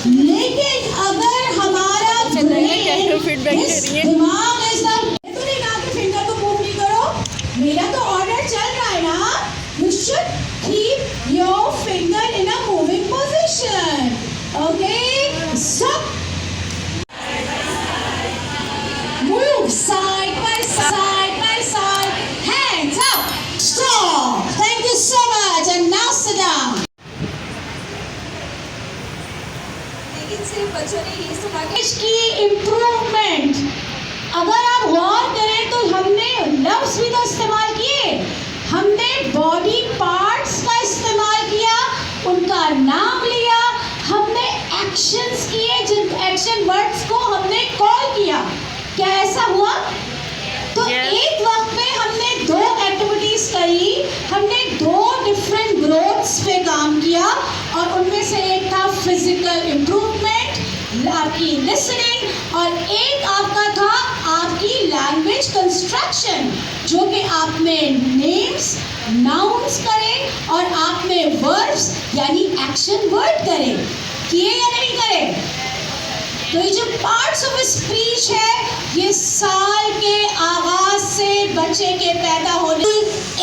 लेकिन अगर हमारा फीडबैक दे रही है। दिमाग ऐसा तो नहीं कहा कि फिंगर को मूव नहीं करो, मेरा तो ऑर्डर चल रहा है ना। You should keep your finger in a moving position. Okay, सब move side by side, hands up, strong. Thank you so much and now sit down. लेकिन सिर्फ बच्चों ने ये सुना कि इसकी इम्प्रूवमेंट अगर आप गौर करें तो हमने लफ्ज भी तो इस्तेमाल किए, हमने बॉडी पार्ट्स का इस्तेमाल किया, उनका नाम लिया, हमने एक्शंस किए, जिन एक्शन वर्ड्स को हमने कॉल किया। क्या ऐसा हुआ? तो एक वक्त में हमने दो एक्टिविटीज करी, हमने दो डिफरेंट ग्रोथ्स पे काम किया और उनमें से एक था फिजिकल इम्प्रूवमेंट, आपकी लिसनिंग, और एक आपका था आपकी लैंग्वेज कंस्ट्रक्शन, जो कि आपने नेम्स, नाउन्स करे और आपने वर्ब्स यानी एक्शन वर्ड करे। किए या नहीं करे? तो ये जो पार्ट्स ऑफ स्पीच है, ये साल के आगाज से बच्चे के पैदा होने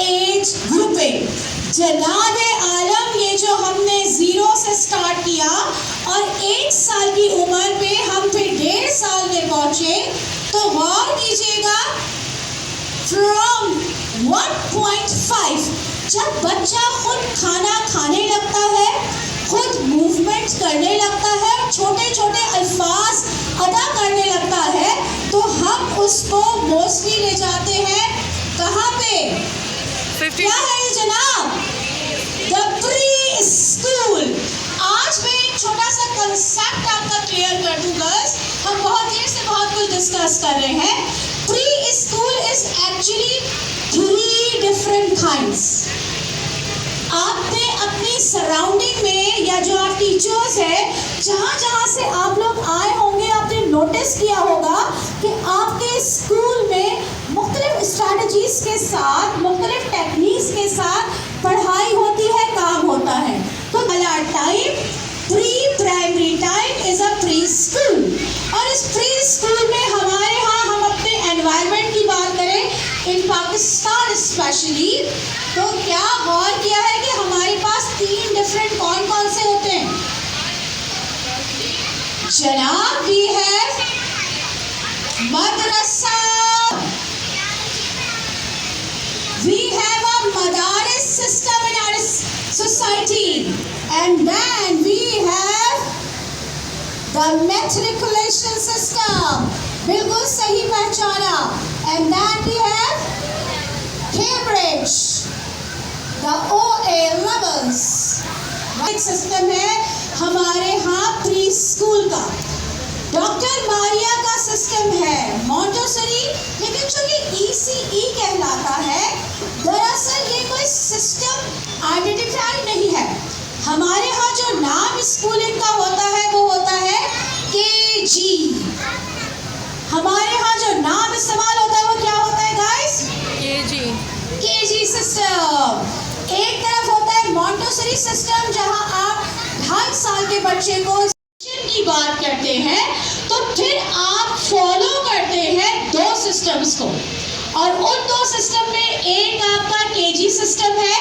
एज ग्रुपिंग, जनाबे आलम, ये जो हमने 0 से स्टार्ट किया और 1 साल की उम्र पे हम फिर 1.5 साल में पहुंचे, तो गौर कीजिएगा फ्रॉम 1.5 जब बच्चा खुद खाना खाने लगता है, खुद मूवमेंट करने लगता है, छोटे छोटे अल्फाज अदा करने लगता है, तो हम उसको मोस्टली ले जाते हैं कहाँ पे? क्या है ये जनाब? The pre school. आज मैं एक छोटा सा कंसेप्ट आपका क्लियर कर दूं गर्ल्स, हम बहुत देर से बहुत कुछ डिस्कस कर रहे हैं। Pre school is actually 3 different kinds. आपने अपनी सराउंडिंग में या जो आप टीचर्स है, जहाँ से आप लोग आए होंगे, आपने नोटिस किया होगा कि आपके स्कूल में मुख्तलिफ स्ट्रैटेजीज के साथ, मुख्तलिफ टेक्निक्स के साथ पढ़ाई होती है, काम होता है। तो पहला time pre primary time is a pre school, और इस प्री स्कूल में हमारे यहाँ हम अपने एनवायरनमेंट की बात करें, इन पाकिस्तान स्पेशली, तो क्या गौर किया है कि हमारे पास 3 डिफरेंट कौन से होते हैं जनाब? We have madrasa, we have a madaris system in our society, and then we have the matriculation system, बिल्कुल सही पहचाना, and then we have Cambridge, the OA levels. एक सिस्टम है हमारे यहाँ प्री स्कूल का। डॉक्टर मारिया का सिस्टम है मॉन्टेसरी, लेकिन जो ये ECE कहलाता है, दरअसल ये कोई सिस्टम आइडेंटिफाई नहीं है। हमारे यहाँ जो नाम स्कूलिंग का होता है वो होता है KG। हमारे यहाँ जो नाम इस्तेमाल होता है वो क्या होता है गाइस? KG system. एक तरफ होता है मॉन्टेसरी सिस्टम, जहां आप 2.5 साल के बच्चे को की बात करते हैं, तो फिर आप फॉलो करते हैं 2 सिस्टम्स को, और उन 2 सिस्टम में एक आपका KG सिस्टम है,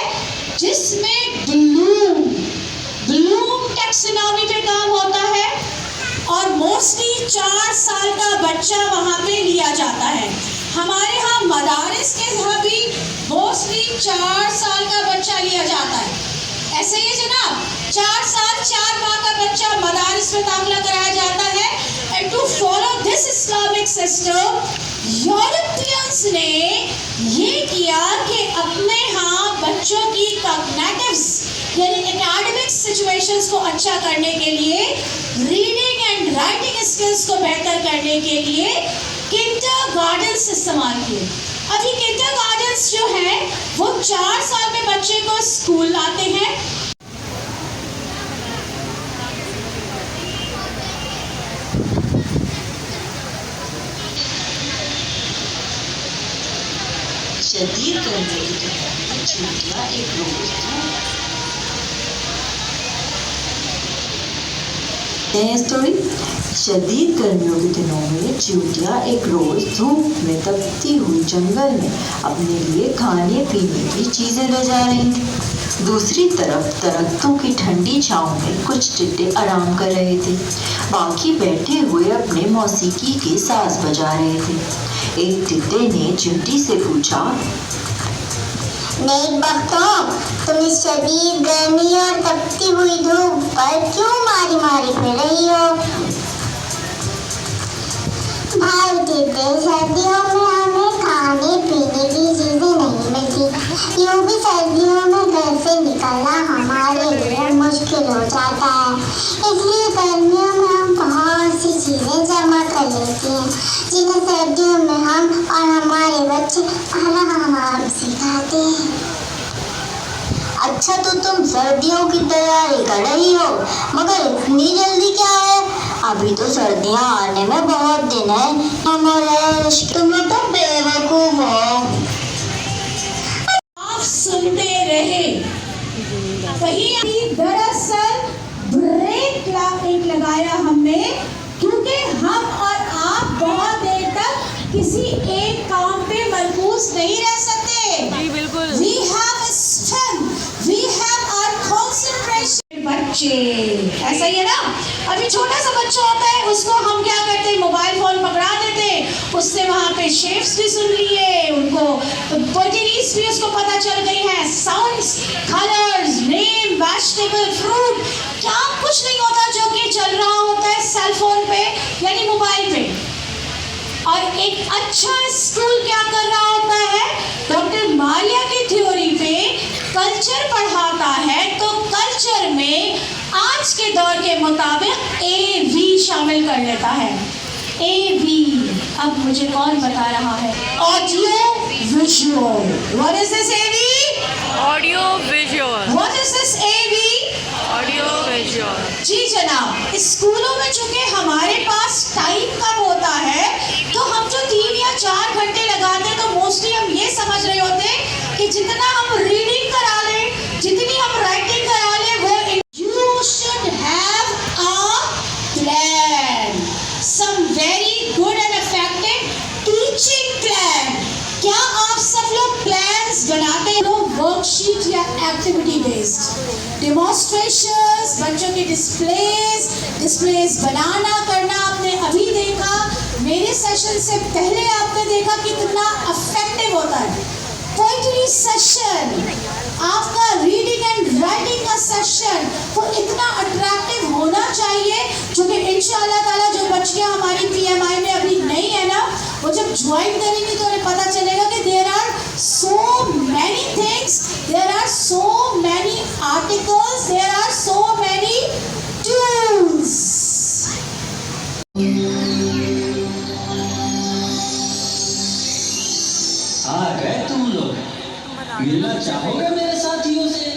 जिसमें ब्लूम टैक्सोनॉमी पे काम होता है, और मोस्टली 4 साल का बच्चा वहां पे लिया जाता है। हमारे यहाँ मदारिस के यहाँ भी मोस्टली 4 साल का बच्चा लिया जाता है। ऐसे ही जनाब 4 साल 4 माह का बच्चा मदारिस में दाखिला कराया जाता है। And to follow this Islamic system, Europeans ने ये किया कि अपने यहाँ बच्चों की कॉग्निटिव्स यानी एकेडमिक सिचुएशंस को अच्छा करने के लिए, रीडिंग एंड राइटिंग स्किल्स को बेहतर करने के लिए किंडरगार्टन्स इस्तेमाल किए। अब ये किंडरगार्टन्स जो है वो 4 साल में बच्चे को स्कूल लाते हैं। शदीद गर्मी की दौरान छुट्टियां एक रोज सुनाते हैं स्टोरी। शदीद गर्मियों के दिनों में चींटियाँ एक रोज धूप में तपती हुई जंगल में अपने लिए खाने पीने की चीजें ले जा रही थी। दूसरी तरफ दरख्तों की ठंडी छांव में कुछ टिड्डे आराम कर रहे थे, बाकी बैठे हुए अपने मौसीकी के साज बजा रहे थे। एक टिड्डे ने चींटी से पूछा, नेक बख्तों, तुम इस शदीद गर्मी और तपती हुई धूप पर क्यों मारी मारी फिर रही हो? भाई टिड्डे, सर्दियों में हमें खाने पीने की चीजें नहीं मिलती। यूं भी सर्दियों में घर से निकलना हमारे लिए मुश्किल हो जाता है, इसलिए गर्मियों में हम बहुत सी चीजें जमा कर लेते हैं जिन्हें सर्दियों में हम और हमारे बच्चे आराम से खाते हैं। अच्छा, तो तुम सर्दियों की तैयारी कर रही हो, मगर इतनी जल्दी क्या है? अभी तो सर्दियाँ आने में बहुत दिन है। हमारा तुम तो बेवकूफ हो। आप सुनते रहे। कहीं अभी दरअसल ब्रेक लगाया हमने, क्योंकि हम और आप बहुत देर तक किसी एक काम पे मरकूज नहीं रह सकते। जी बिल्कुल। We have a strength, we have our concentration। बच्चे ऐसा ही है ना, अभी छोटा सा बच्चा होता है, उसको हम क्या करते हैं, मोबाइल फोन पकड़ा देते हैं, उससे वहाँ पे शेप्स भी सुन लिए, उनको पोएट्रीज भी उसको पता चल गई है, sounds, colours, name, vegetable, fruit, क्या कुछ नहीं होता जो कि चल रहा होता है सेल फोन पे यानी मोबाइल पे। और एक अच्छा स्कूल क्या कर रहा होता है, डॉक्टर मारिया की थ्योरी पे कल्चर पढ़ाता है, तो कल्चर में आज के दौर के मुताबिक AV शामिल कर लेता है। AV, अब मुझे कौन बता रहा है? Audio visual. What is this AV? Audio visual. What is this AV? Audio visual. जी जनाब, स्कूलों में चूंकि हमारे पास टाइम कम होता है, तो हम जो 3 या 4 घंटे लगाते हैं, तो मोस्टली हम ये समझ रहे होते हैं कि जितना हम रीडिंग करा लें, जितनी हम राइटिंग करा लें, वो you should have a plan, some very good and effective teaching plan. क्या आप सब लोग प्लान्स बनाते हो? वर्कशीट या एक्टिविटी बेस्ड डेमोन्स्ट्रेशंस, बच्चों के डिस्प्लेस बनाना करना आपने अभी देखा, मेरे सेशन से पहले आपने देखा कितना इफेक्टिव होता है। पोएट्री सेशन, आपका रीडिंग एंड राइटिंग का सेशन, वो इतना अट्रैक्टिव होना चाहिए, जो कि इंशाअल्लाह ताला जो बच्चियां हमारी PMI में अभी नहीं है ना, वो जब ज्वाइन करेंगी तो उन्हें पता चलेगा कि there are so many things, there are so many articles, there are so many tools. आ गए तुम लोग, मिलना चाहोगे मेरे साथियों से?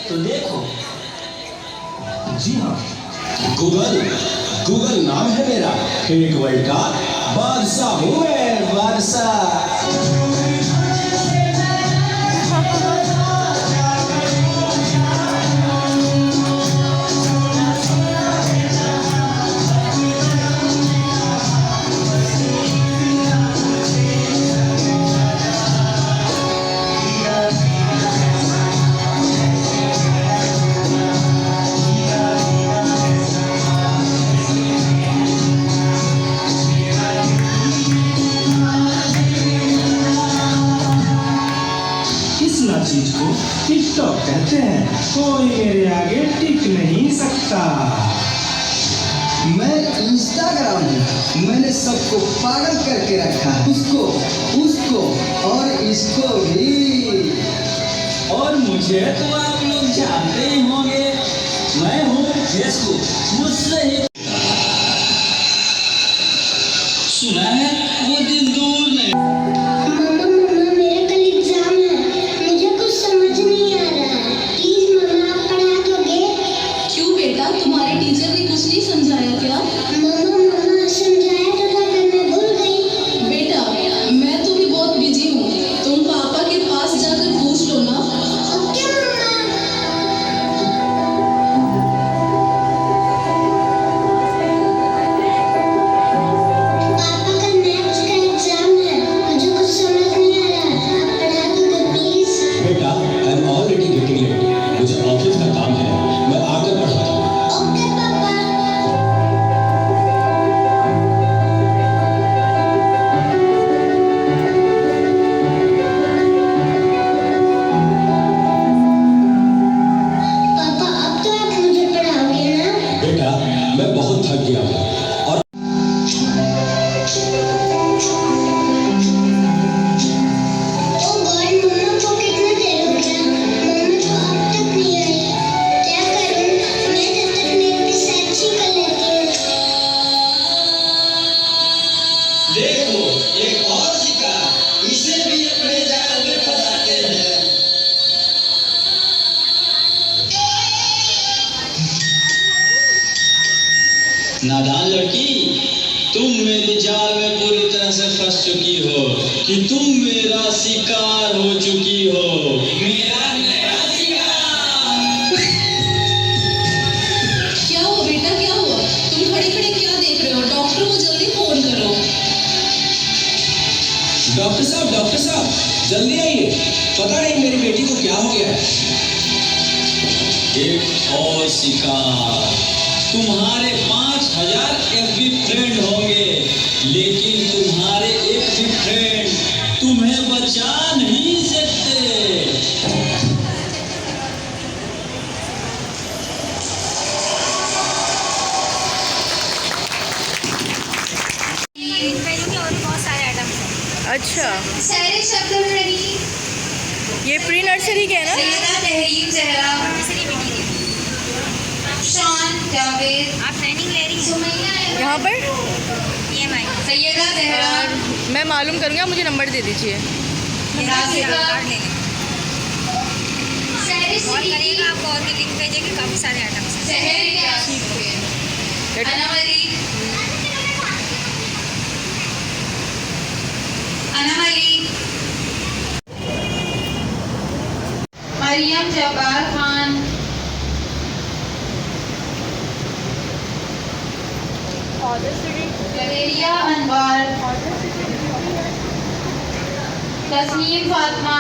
तो देखो। जी हाँ, गूगल नाम है मेरा, एक वर्ल्ड का बादशाह हूँ मैं, बादशाह। चीज को टिकटॉक कहते हैं, कोई मेरे आगे टिक नहीं सकता। मैं इंस्टाग्राम हूँ, मैंने सबको पागल करके रखा है, उसको और इसको भी। और मुझे तो आप लोग जानते ही होंगे, मैं हूँ फेसबुक, मुझसे ही सुना है वो दिन दूर नहीं। थक गया हूँ और देखो एक और शिकार, इसे भी अपने जाल में फंसाते हैं। नादान लड़की, तुम मेरे जाल में पूरी तरह से फंस चुकी हो कि तुम मेरा शिकार हो चुकी हो। मेरा नया शिकार। क्या हुआ बेटा, क्या हुआ? तुम खड़े खड़े क्या देख रहे हो? डॉक्टर को जल्दी फोन करो। डॉक्टर साहब जल्दी आइए, पता नहीं मेरी बेटी को क्या हो गया है। एक और शिकार। तुम्हारे 5000 FB फ्रेंड होंगे, लेकिन तुम्हारे एक भी फ्रेंड तुम्हें बचा नहीं सकते। अच्छा, सारे शब्द रेडी। ये प्री नर्सरी के है ना? सैयदा तहरीम जहरा, शान जावेद। आप ट्रेनिंग ले रही हैं? सुमैया यहाँ पर सैयदा जहरा, मैं मालूम करूँगा, मुझे नंबर दे दीजिए। आपको और भी लिंक भेजेंगे, काफ़ी सारे आइटम्स हैं। मरियम जब्बार खान, जवेरिया अनवर, तस्नीम फातिमा,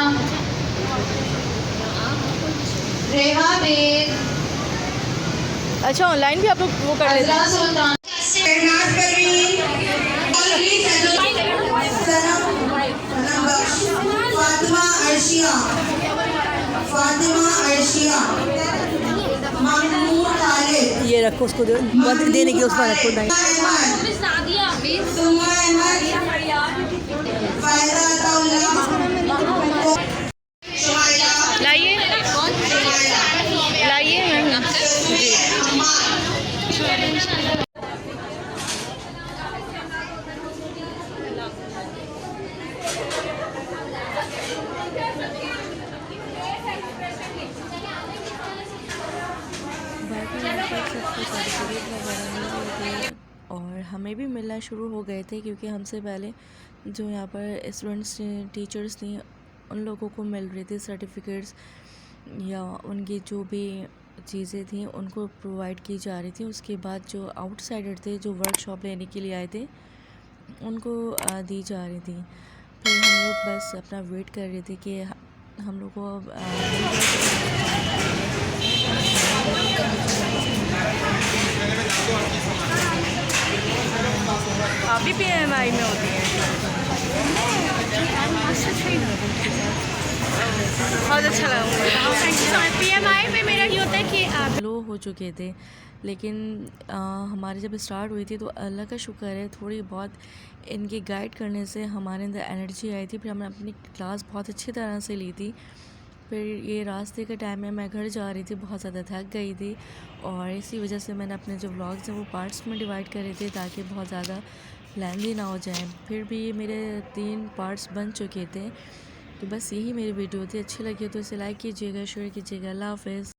रेहा बेग, अच्छा, ऑनलाइन भी आप लोग वो कर लेते अजरा हैं? सुल्तान, शहनाज परवीन, फातिमा अर्शिया, महमूद तालिब, ये रखो, उसको देने की, उसमें रखो। सुमा अहमद, फायदा अताउल्लाह, लाइए और हमें भी मिलना शुरू हो गए थे, क्योंकि हमसे पहले जो यहाँ पर स्टूडेंट्स टीचर्स थी उन लोगों को मिल रही थी सर्टिफिकेट्स या उनकी जो भी चीज़ें थी उनको प्रोवाइड की जा रही थी। उसके बाद जो आउटसाइडर थे जो वर्कशॉप लेने के लिए आए थे उनको दी जा रही थी। फिर हम लोग बस अपना वेट कर रहे थे कि हम लोग को अब आप भी PMI में होती हैं? बहुत अच्छा लगा मुझे। PMI में मेरा ये होता है कि आप लो हो चुके थे, लेकिन हमारी जब स्टार्ट हुई थी तो अल्लाह का शुक्र है थोड़ी बहुत इनके गाइड करने से हमारे अंदर एनर्जी आई थी। फिर हमने अपनी क्लास बहुत अच्छी तरह से ली थी। फिर ये रास्ते के टाइम में मैं घर जा रही थी, बहुत ज़्यादा थक गई थी और इसी वजह से मैंने अपने जो व्लॉग्स हैं वो पार्ट्स में डिवाइड करे थे ताकि बहुत ज़्यादा लेंदी ना हो जाए। फिर भी मेरे 3 पार्ट्स बन चुके थे। तो बस यही मेरी वीडियो थी। अच्छी लगी तो इसे लाइक कीजिएगा, शेयर कीजिएगा। अल्लाह हाफ़िज़।